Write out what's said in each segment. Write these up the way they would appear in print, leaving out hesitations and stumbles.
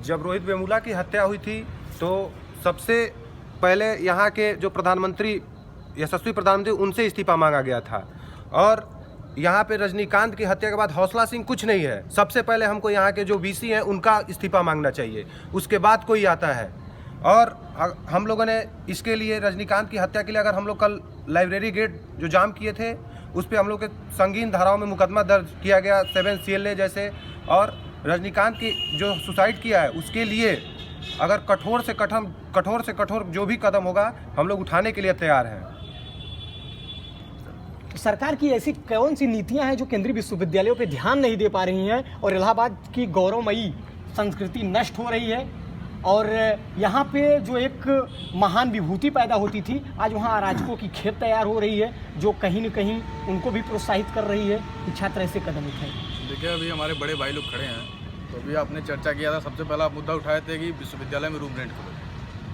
जब रोहित वेमुला की हत्या हुई थी तो सबसे पहले यहाँ के जो प्रधानमंत्री, यशस्वी प्रधानमंत्री, उनसे इस्तीफा मांगा गया था। और यहाँ पे रजनीकांत की हत्या के बाद हौसला सिंह कुछ नहीं है। सबसे पहले हमको यहाँ के जो वीसी हैं उनका इस्तीफा मांगना चाहिए, उसके बाद कोई आता है। और हम लोगों ने इसके लिए, रजनीकांत की हत्या के लिए, अगर हम लोग कल लाइब्रेरी गेट जो जाम किए थे उस पर हम लोग के संगीन धाराओं में मुकदमा दर्ज किया गया, 7 CLA जैसे। और रजनीकांत की जो सुसाइड किया है उसके लिए अगर कठोर से कठोर जो भी कदम होगा हम लोग उठाने के लिए तैयार हैं। सरकार की ऐसी कौन सी नीतियां हैं जो केंद्रीय विश्वविद्यालयों पे ध्यान नहीं दे पा रही हैं और इलाहाबाद की गौरवमयी संस्कृति नष्ट हो रही है? और यहाँ पे जो एक महान विभूति पैदा होती थी, आज वहाँ अराजकों की खेप तैयार हो रही है जो कहीं न कहीं उनको भी प्रोत्साहित कर रही है कि छात्र ऐसे कदम उठाएं। देखिए, अभी हमारे बड़े भाई लोग खड़े हैं, तो अभी आपने चर्चा किया था, सबसे पहला मुद्दा उठाए थे कि विश्वविद्यालय में रूम रेंट करो।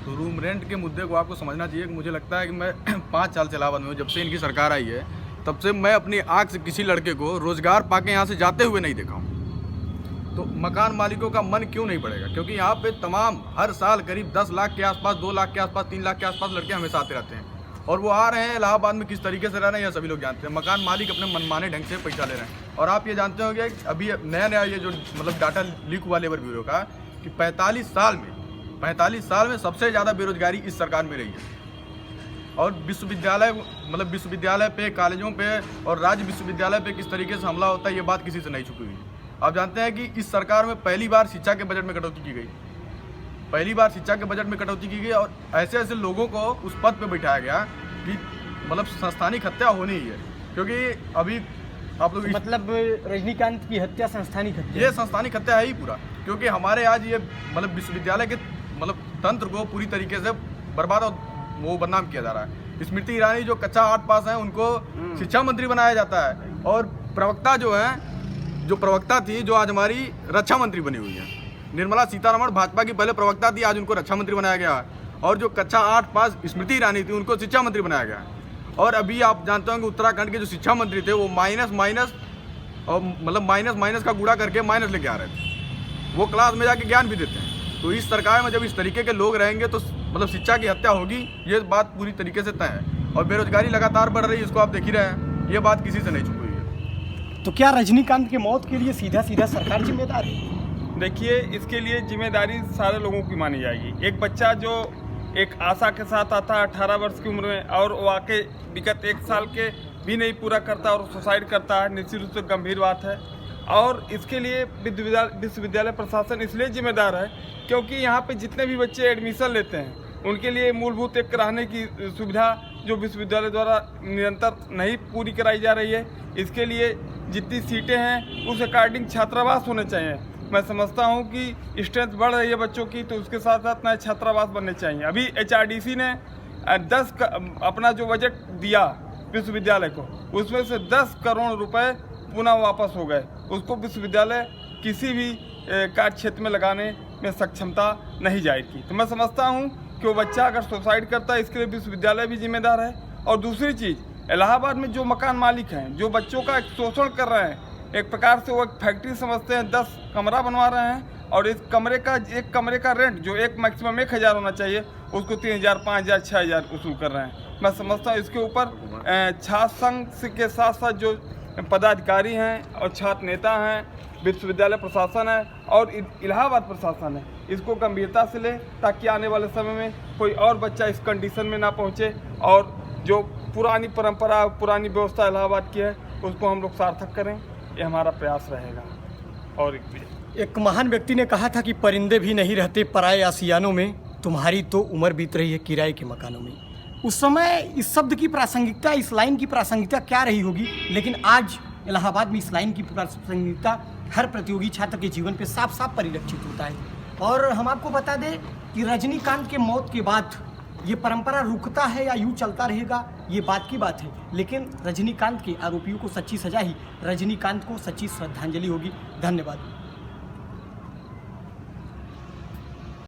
तो रूम रेंट के मुद्दे को आपको समझना चाहिए कि मुझे लगता है कि मैं 5 साल से इलाहाबाद में हूँ, जब से इनकी सरकार आई है तब से मैं अपनी आँख से किसी लड़के को रोज़गार पाके यहाँ से जाते हुए नहीं देखा हूँ। तो मकान मालिकों का मन क्यों नहीं बढ़ेगा? क्योंकि यहाँ पे तमाम हर साल करीब 10 लाख के आसपास, 2 लाख के आसपास, 3 लाख के आसपास लड़के हमेशा आते रहते हैं। और वो आ रहे हैं इलाहाबाद में किस तरीके से रह रहे हैं यह सभी लोग जानते हैं। मकान मालिक अपने मनमाने ढंग से पैसा ले रहे हैं। और आप ये जानते होंगे अभी नया ये जो मतलब डाटा लीक हुआ लेबर ब्यूरो का, कि 45 साल में सबसे ज़्यादा बेरोजगारी इस सरकार में रही है। और विश्वविद्यालय पे, कॉलेजों पे और राज्य विश्वविद्यालय पे किस तरीके से हमला होता है, ये बात किसी से नहीं छुपी हुई है। आप जानते हैं कि इस सरकार में पहली बार शिक्षा के बजट में कटौती की गई, और ऐसे ऐसे लोगों को उस पद पे बिठाया गया कि मतलब संस्थानिक हत्या होनी ही है। क्योंकि अभी आप लोग मतलब रजनीकांत की हत्या संस्थानिक हत्या, ये संस्थानिक हत्या है ही पूरा। क्योंकि हमारे आज ये मतलब विश्वविद्यालय के मतलब तंत्र को पूरी तरीके से बर्बाद और वो बदनाम किया जा रहा है। स्मृति ईरानी जो कच्चा 8 पास है उनको शिक्षा मंत्री बनाया जाता है। और प्रवक्ता थी जो आज हमारी रक्षा मंत्री बनी हुई है, निर्मला सीतारमण भाजपा की पहले प्रवक्ता थी, आज उनको रक्षा मंत्री बनाया गया है। और जो कच्चा 8 पास स्मृति ईरानी थी उनको शिक्षा मंत्री बनाया गया है। और अभी आप जानते होंगे उत्तराखंड के जो शिक्षा मंत्री थे वो माइनस का गुड़ा करके माइनस लेके आ रहे थे। वो क्लास में जाके ज्ञान भी देते हैं। तो इस सरकार में जब इस तरीके के लोग रहेंगे तो मतलब शिक्षा की हत्या होगी, ये बात पूरी तरीके से तय है। और बेरोजगारी लगातार बढ़ रही है, इसको आप देख ही रहे हैं, ये बात किसी से नहीं छुपी हुई है। तो क्या रजनीकांत की मौत के लिए सीधा सरकार जिम्मेदार है? देखिए, इसके लिए जिम्मेदारी सारे लोगों की मानी जाएगी। एक बच्चा जो एक आशा के साथ आता है 18 वर्ष की उम्र में और वो आके विगत 1 साल के भी नहीं पूरा करता और सुसाइड करता है, निश्चित रूप से गंभीर बात है। और इसके लिए विश्वविद्यालय प्रशासन इसलिए जिम्मेदार है क्योंकि यहाँ पे जितने भी बच्चे एडमिशन लेते हैं उनके लिए मूलभूत एक रहने की सुविधा जो विश्वविद्यालय द्वारा निरंतर नहीं पूरी कराई जा रही है। इसके लिए जितनी सीटें हैं उस अकॉर्डिंग छात्रावास होने चाहिए। मैं समझता हूं कि स्ट्रेंथ बढ़ रही है बच्चों की, तो उसके साथ साथ नए छात्रावास बनने चाहिए। अभी HRDC ने 10 अपना जो बजट दिया विश्वविद्यालय को, उसमें से 10 करोड़ रुपए पुनः वापस हो गए। उसको विश्वविद्यालय किसी भी कार्य क्षेत्र में लगाने में सक्षमता नहीं जाहिर की। तो मैं समझता हूं कि वो बच्चा अगर सुसाइड करता है इसके लिए विश्वविद्यालय भी जिम्मेदार है। और दूसरी चीज़, इलाहाबाद में जो मकान मालिक हैं जो बच्चों का शोषण कर रहे हैं, एक प्रकार से वो एक फैक्ट्री समझते हैं, 10 कमरा बनवा रहे हैं और एक कमरे का रेंट जो मैक्सिमम 1000 होना चाहिए उसको 3000, 5000, 6000 वसूल कर रहे हैं। मैं समझता हूँ इसके ऊपर छात्र संघ के साथ साथ जो पदाधिकारी हैं और छात्र नेता हैं, विश्वविद्यालय प्रशासन है और इलाहाबाद प्रशासन है, इसको गंभीरता से ले ताकि आने वाले समय में कोई और बच्चा इस कंडीशन में ना पहुँचे और जो पुरानी परंपरा, पुरानी व्यवस्था इलाहाबाद की है उसको हम लोग सार्थक करें, ये हमारा प्रयास रहेगा। और एक महान व्यक्ति ने कहा था कि परिंदे भी नहीं रहते पराए आसियानों में, तुम्हारी तो उम्र बीत रही है किराए के मकानों में। उस समय इस शब्द की प्रासंगिकता, इस लाइन की प्रासंगिकता क्या रही होगी, लेकिन आज इलाहाबाद में इस लाइन की प्रासंगिकता हर प्रतियोगी छात्र के जीवन पे साफ साफ परिलक्षित होता है। और हम आपको बता दें कि रजनीकांत के मौत के बाद ये परंपरा रुकता है या यूँ चलता रहेगा, ये बात की बात है, लेकिन रजनीकांत के आरोपियों को सच्ची सजा ही रजनीकांत को सच्ची श्रद्धांजलि होगी। धन्यवाद।